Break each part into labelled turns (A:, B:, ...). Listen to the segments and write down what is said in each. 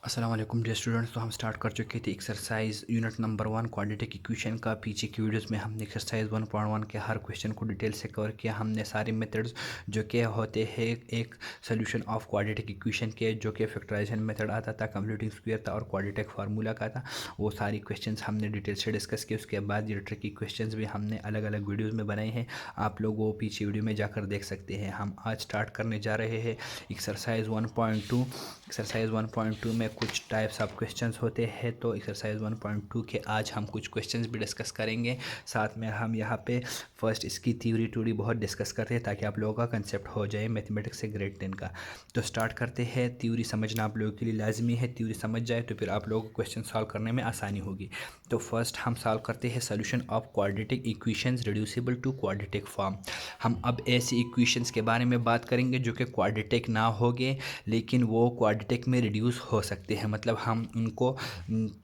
A: अस्सलाम वालेकुम dear students. तो हम स्टार्ट कर चुके थे exercise unit number 1 quadratic equation का। पीछे की वीडियोस में हमने एक्सरसाइज 1.1 के हर क्वेश्चन को डिटेल से कवर किया। हमने सारे मेथड्स जो कि होते हैं एक सोल्यूशन ऑफ क्वाड्रेटिक इक्वेशन के, जो कि फैक्टराइजेशन मेथड आता था, कंप्लीटिंग स्क्वायर था और क्वाड्रेटिक फार्मूला का था, वो सारी क्वेश्चन हमने डिटेल से डिस्कस किए। उसके बाद ये ट्रिकी क्वेश्चन भी हमने अलग अलग वीडियोज़ में बनाए हैं, आप लोग वो पीछे वीडियो में जाकर देख सकते हैं। हम आज स्टार्ट करने जा रहे हैं एक्सरसाइज 1.2। एक्सरसाइज 1.2 में कुछ टाइप्स ऑफ क्वेश्चंस होते हैं, तो एक्सरसाइज 1.2 के आज हम कुछ क्वेश्चंस भी डिस्कस करेंगे। साथ में हम यहाँ पे फर्स्ट इसकी थ्योरी बहुत डिस्कस करते हैं ताकि आप लोगों का कंसेप्ट हो जाए मैथमेटिक्स से ग्रेड 10 का। तो स्टार्ट करते हैं। थ्योरी समझना आप लोगों के लिए लाजमी है। थ्योरी समझ जाए तो फिर आप लोगों को क्वेश्चन सॉल्व करने में आसानी होगी। तो फर्स्ट हम सॉल्व करते हैं solution of quadratic equations reducible to quadratic form. हम अब ऐसी इक्वेशंस के बारे में बात करेंगे जो कि क्वाड्रेटिक ना होगे लेकिन वो क्वाड्रेटिक में रिड्यूस हो सकते हैं, मतलब हम उनको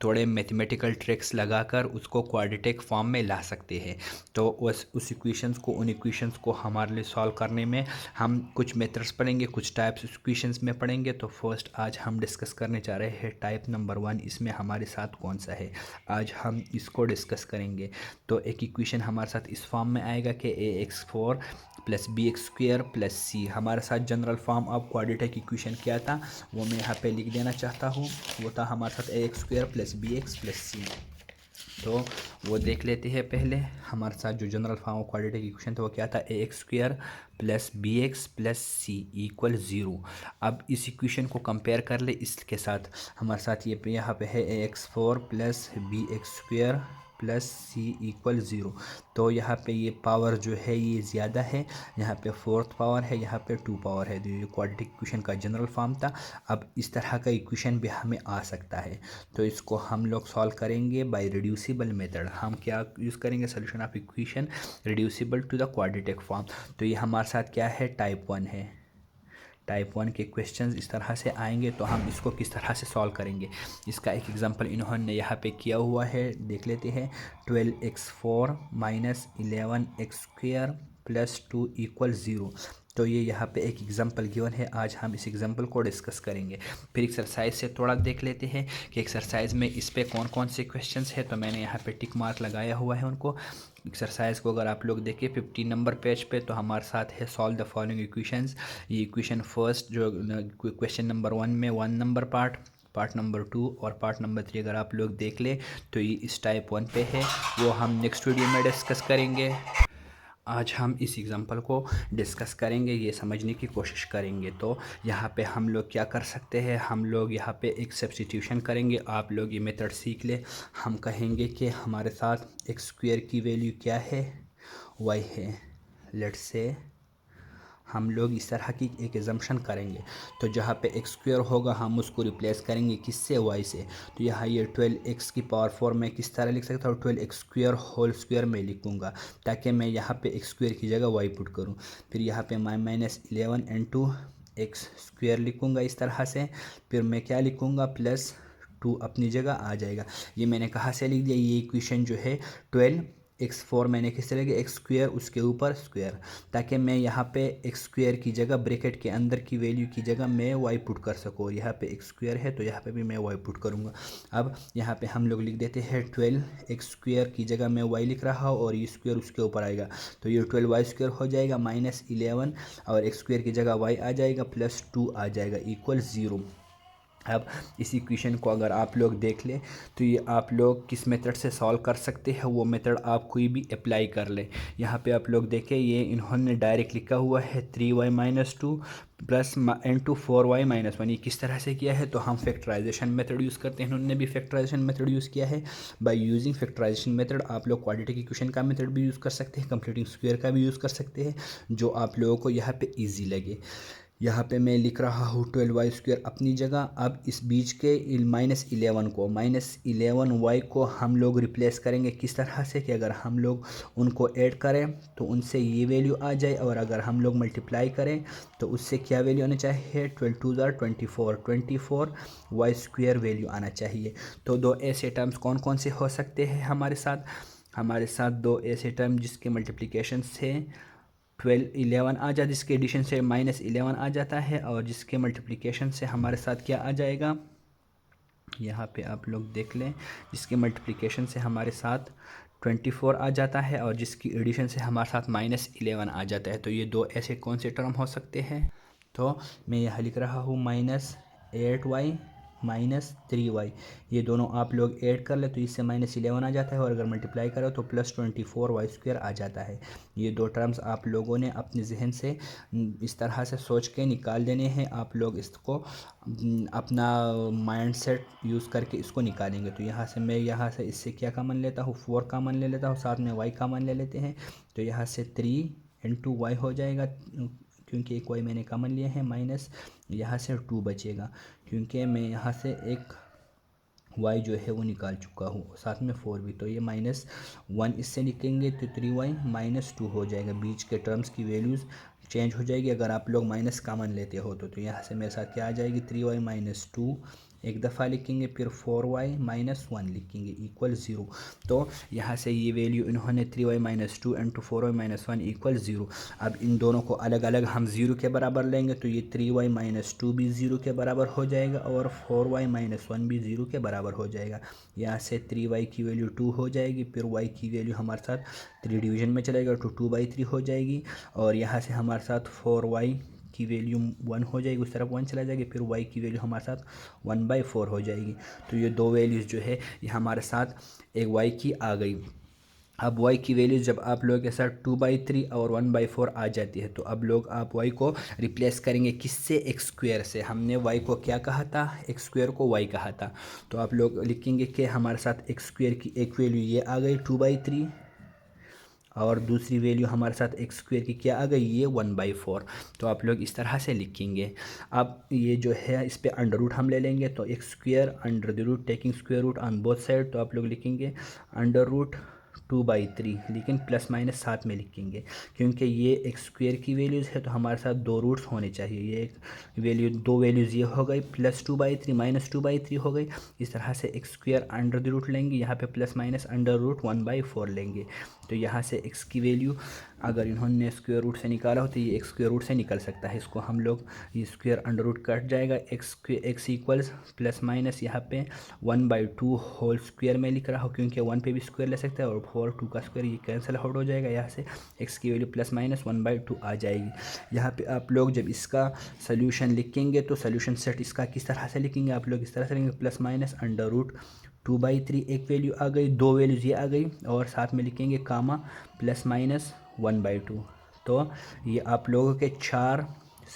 A: थोड़े मैथमेटिकल ट्रिक्स लगाकर उसको क्वाड्रेटिक फॉर्म में ला सकते हैं। तो उस इक्वेशंस को उन इक्वेशंस को हमारे लिए सॉल्व करने में हम कुछ मेथड्स पढ़ेंगे, कुछ टाइप्स इक्वेशंस में पढ़ेंगे। तो फर्स्ट आज हम डिस्कस करने जा रहे हैं टाइप नंबर 1। इसमें हमारे साथ कौन सा है, आज हम इसको डिस्कस करेंगे। तो एक इक्वेशन हमारे साथ इस फॉर्म में आएगा कि ax4 plus b x square plus c. हमारे साथ general form of quadratic equation क्या था वो मैं यहाँ पे लिख देना चाहता हूँ। वो था हमारे साथ a x square plus b x plus c. तो वो देख लेते हैं पहले। हमारे साथ जो general form of quadratic equation था वो क्या था, a x square plus b x plus c equal 0। अब इस इक्वेशन को कंपेयर कर ले इसके साथ। हमारे साथ ये यहाँ पे है a x four plus b x square plus c equal 0। तो यहाँ पे ये पावर जो है ये ज़्यादा है, यहाँ पे फोर्थ पावर है, यहाँ पे 2 पावर है। तो ये क्वाड्रेटिक इक्वेशन का जनरल फॉर्म था। अब इस तरह का इक्वेशन भी हमें आ सकता है, तो इसको हम लोग सॉल्व करेंगे बाय रिड्यूसिबल मेथड। हम क्या यूज़ करेंगे, solution of equation reducible to the quadratic form. तो ये हमारे साथ क्या है, टाइप 1 है। टाइप 1 के क्वेश्चंस इस तरह से आएंगे, तो हम इसको किस तरह से सॉल्व करेंगे इसका एक एग्जांपल इन्होंने यहाँ पे किया हुआ है, देख लेते हैं। 12x4 minus 11x square plus 2 equal 0। तो ये यहाँ पे एक एग्जांपल गिवन है, आज हम इस एग्जांपल को डिस्कस करेंगे। फिर एक्सरसाइज से थोड़ा देख लेते हैं कि एक्सरसाइज में इस पे कौन कौन से क्वेश्चंस है। तो मैंने यहाँ पे टिक मार्क लगाया हुआ है उनको। एक्सरसाइज को अगर आप लोग देखें 15 नंबर पेज पे, तो हमारे साथ है सॉल्व द फॉलोइंग इक्वेशंस। ये इक्वेशन फर्स्ट जो क्वेश्चन नंबर 1 में 1 नंबर पार्ट नंबर 2 और पार्ट नंबर 3 अगर आप लोग देख ले तो ये इस टाइप 1 पे है, वो हम नेक्स्ट वीडियो में डिस्कस करेंगे। आज हम इस एग्जांपल को डिस्कस करेंगे, ये समझने की कोशिश करेंगे। तो यहाँ पे हम लोग क्या कर सकते हैं, हम लोग यहाँ पे एक सब्स्टिट्यूशन करेंगे। आप लोग ये मेथड सीख ले। हम कहेंगे कि हमारे साथ एक्स स्क्वायर की वैल्यू क्या है, वाई है। लेट्स से हम लोग इस तरह की एक एजम्पशन करेंगे, तो जहाँ पे एक्स स्क्वायर होगा हम उसको रिप्लेस करेंगे किससे, वाई से। तो यहाँ ये 12x की पावर 4 में किस तरह लिख सकता हूँ, 12x स्क्वायर होल स्क्वायर में लिखूँगा, ताकि मैं यहाँ पे एक्स स्क्वायर की जगह वाई पुट करूँ। फिर यहाँ पे माइनस 11 इंटू एक्स स्क्वायर लिखूँगा इस तरह से। फिर मैं क्या लिखूँगा, प्लस 2 अपनी जगह आ जाएगा। ये मैंने कहाँ से लिख दिया, ये इक्वेशन जो है 12x4 मैंने किस तरह के एक्स स्क्वायर उसके ऊपर स्क्वायर, ताकि मैं यहाँ पे एक्स स्क्वायर की जगह ब्रैकेट के अंदर की वैल्यू की जगह मैं वाई पुट कर सकूँ। यहाँ पे एक्स स्क्वायर है तो यहाँ पे भी मैं वाई पुट करूँगा। अब यहाँ पे हम लोग लिख देते हैं 12x स्क्वायर की जगह मैं वाई लिख रहा हूँ और ये स्क्वायर उसके ऊपर आएगा, तो ये 12y स्क्वायर हो जाएगा माइनस 11 और एक्स स्क्वायर की जगह वाई आ जाएगा प्लस 2 आ जाएगा इक्वल 0। अब इस इक्वेशन को अगर आप लोग देख लें तो ये आप लोग किस मेथड से सॉल्व कर सकते हैं, वो मेथड आप कोई भी अप्लाई कर लें। यहाँ पे आप लोग देखें, ये इन्होंने डायरेक्ट लिखा हुआ है 3y minus 2 plus into 4y minus 1। ये किस तरह से किया है, तो हम फैक्टराइजेशन मेथड यूज़ करते हैं, इन्होंने भी फैक्टराइजेशन मेथड यूज़ किया है। बाय यूजिंग फैक्टराइजेशन मेथड आप लोग क्वाड्रेटिक इक्वेशन का मेथड भी यूज़ कर सकते हैं, कंप्लीटिंग स्क्वायर का भी यूज़ कर सकते हैं, जो आप लोगों को यहाँ पे ईजी लगे। यहाँ पे मैं लिख रहा हूँ 12y स्क्वायर अपनी जगह। अब इस बीच के माइनस 11 को हम लोग रिप्लेस करेंगे किस तरह से, कि अगर हम लोग उनको ऐड करें तो उनसे ये वैल्यू आ जाए, और अगर हम लोग मल्टीप्लाई करें तो उससे क्या वैल्यू आना चाहिए, 12 2 24 वाई स्क्वायर वैल्यू आना चाहिए। तो दो ऐसे टर्म्स कौन कौन से हो सकते हैं हमारे साथ दो ऐसे टर्म जिसके मल्टीप्लिकेशन से 11 आ जाता, जिसके एडिशन से माइनस 11 आ जाता है, और जिसके मल्टीप्लिकेशन से हमारे साथ क्या आ जाएगा, यहाँ पे आप लोग देख लें, जिसके मल्टीप्लिकेशन से हमारे साथ 24 आ जाता है और जिसकी एडिशन से हमारे साथ -11 आ जाता है। तो ये दो ऐसे कौन से टर्म हो सकते हैं? तो मैं यहाँ लिख रहा हूँ -8y -3y। ये दोनों आप लोग ऐड कर ले तो इससे -11 आ जाता है, और अगर मल्टीप्लाई करो तो +24y² आ जाता है। ये दो टर्म्स आप लोगों ने अपने जहन से इस तरह से सोच के निकाल देने हैं। आप लोग इसको अपना माइंड सेट यूज़ करके इसको निकालेंगे। तो यहाँ से इससे क्या कॉमन लेता हूँ, 4 कॉमन ले लेता हूँ, साथ में y कॉमन ले लेते हैं। तो यहाँ से 3 × y हो जाएगा, क्योंकि एक y मैंने कॉमन लिया है, माइनस यहाँ से 2 बचेगा, क्योंकि मैं यहाँ से एक y जो है वो निकाल चुका हूँ, साथ में 4 भी। तो ये -1 इससे लिखेंगे तो 3y -2 हो जाएगा। बीच के टर्म्स की वैल्यूज़ चेंज हो जाएगी अगर आप लोग माइनस कॉमन लेते हो तो यहाँ से मेरे साथ क्या आ जाएगी, 3y -2 एक दफ़ा लिखेंगे, फिर 4y -1 लिखेंगे इक्वल 0। तो यहाँ से ये वैल्यू इन्होंने 3y -2 × 4y -1 इक्वल 0। अब इन दोनों को अलग अलग हम 0 के बराबर लेंगे तो ये 3y -2 भी 0 के बराबर हो जाएगा और 4y -1 भी 0 के बराबर हो जाएगा। यहाँ से 3y की वैल्यू 2 हो जाएगी, फिर y की वैल्यू हमारे साथ 3 डिवीजन में चलेगा तो 2/3 हो जाएगी, और यहाँ से हमारे साथ 4y की वैल्यू 1 हो जाएगी, उस तरफ 1 चला जाएगी, फिर y की वैल्यू हमारे साथ 1/4 हो जाएगी। तो ये दो वैल्यूज़ जो है ये हमारे साथ एक y की आ गई। अब y की वैल्यू जब आप लोगों के साथ 2/3 और 1/4 आ जाती है तो अब लोग आप y को रिप्लेस करेंगे किससे, x² से। हमने y को क्या कहा था, x² को y कहा था। तो आप लोग लिखेंगे कि हमारे साथ x² की एक वैल्यू ये आ गई 2/3, और दूसरी वैल्यू हमारे साथ x² की क्या आ गई, ये 1/4। तो आप लोग इस तरह से लिखेंगे। अब ये जो है इस पर अंडर रूट हम ले लेंगे, तो x² under the root taking square root on both side, तो आप लोग लिखेंगे अंडर रूट 2/3, लेकिन प्लस माइनस साथ में लिखेंगे, क्योंकि ये x² की वैल्यूज़ है तो हमारे साथ दो रूट्स होने चाहिए। ये एक वैल्यू, दो वैल्यूज़ ये हो गई, +2/3 -2/3 हो गई। इस तरह से x² अंडर द रूट लेंगे, यहाँ पे प्लस माइनस अंडर रूट 1/4 लेंगे। तो यहाँ से x की वैल्यू अगर इन्होंने स्क्वायर रूट से निकाला हो तो ये x स्क्वायर रूट से निकल सकता है। इसको हम लोग, ये स्क्वायर अंडर रूट कट जाएगा, x इक्वल्स प्लस माइनस यहाँ पे 1/2 होल स्क्वायर में लिख रहा हूँ, क्योंकि 1 पे भी स्क्वायर ले सकता है, और 4 2 का स्क्वायर ये कैंसिल आउट हो जाएगा। यहाँ से x की वैल्यू प्लस माइनस 1/2 आ जाएगी। यहाँ पे आप लोग जब इसका सोल्यूशन लिखेंगे तो सोल्यूशन सेट इसका किस तरह से लिखेंगे, आप लोग इस तरह से लिखेंगे, प्लस माइनस अंडर रूट 2/3 एक वैल्यू आ गई, दो वैल्यूज़ ये आ गई, और साथ में लिखेंगे कामा प्लस माइनस 1/2। तो ये आप लोगों के 4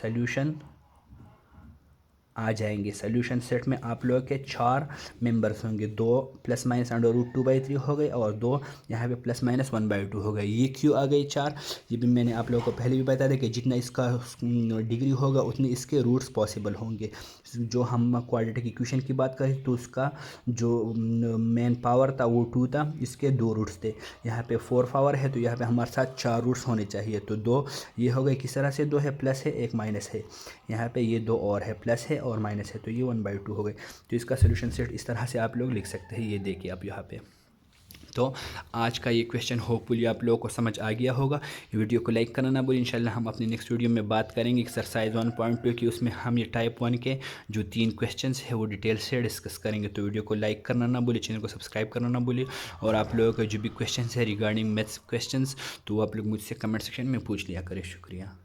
A: सोल्यूशन आ जाएंगे। सोल्यूशन सेट में आप लोगों के 4 मेंबर्स होंगे, 2 प्लस माइनस अंडर रूट 2/3 हो गए, और 2 यहाँ पे प्लस माइनस 1/2 हो गए। ये क्यों आ गई 4, ये भी मैंने आप लोगों को पहले भी बता दिया कि जितना इसका डिग्री होगा उतने इसके रूट्स पॉसिबल होंगे। जो हम क्वाड्रेटिक इक्वेशन की बात करें तो उसका जो मेन पावर था वो 2 था, इसके 2 रूट्स थे। यहाँ पे 4 पावर है तो यहाँ पे हमारे साथ 4 रूट्स होने चाहिए। तो 2 ये हो गए, किस तरह से 2 है, प्लस है एक माइनस है, यहाँ पे ये 2 और है, प्लस है और माइनस है, तो ये 1/2 हो गए। तो इसका सोल्यूशन सेट इस तरह से आप लोग लिख सकते हैं। ये देखिए आप यहाँ पे। तो आज का ये क्वेश्चन होपफुली आप लोगों को समझ आ गया होगा। वीडियो को लाइक करना ना भूलिए। इंशाल्लाह हम अपने नेक्स्ट वीडियो में बात करेंगे एक्सरसाइज 1.2 की, उसमें हम ये टाइप 1 के जो 3 क्वेश्चंस है वो डिटेल से डिस्कस करेंगे। तो वीडियो को लाइक करना ना भूलिए, चैनल को सब्सक्राइब करना ना भूलिए, और आप लोगों का जो भी क्वेश्चन है रिगार्डिंग मैथ्स क्वेश्चन तो वो आप लोग मुझसे कमेंट सेक्शन में पूछ लिया करें। शुक्रिया।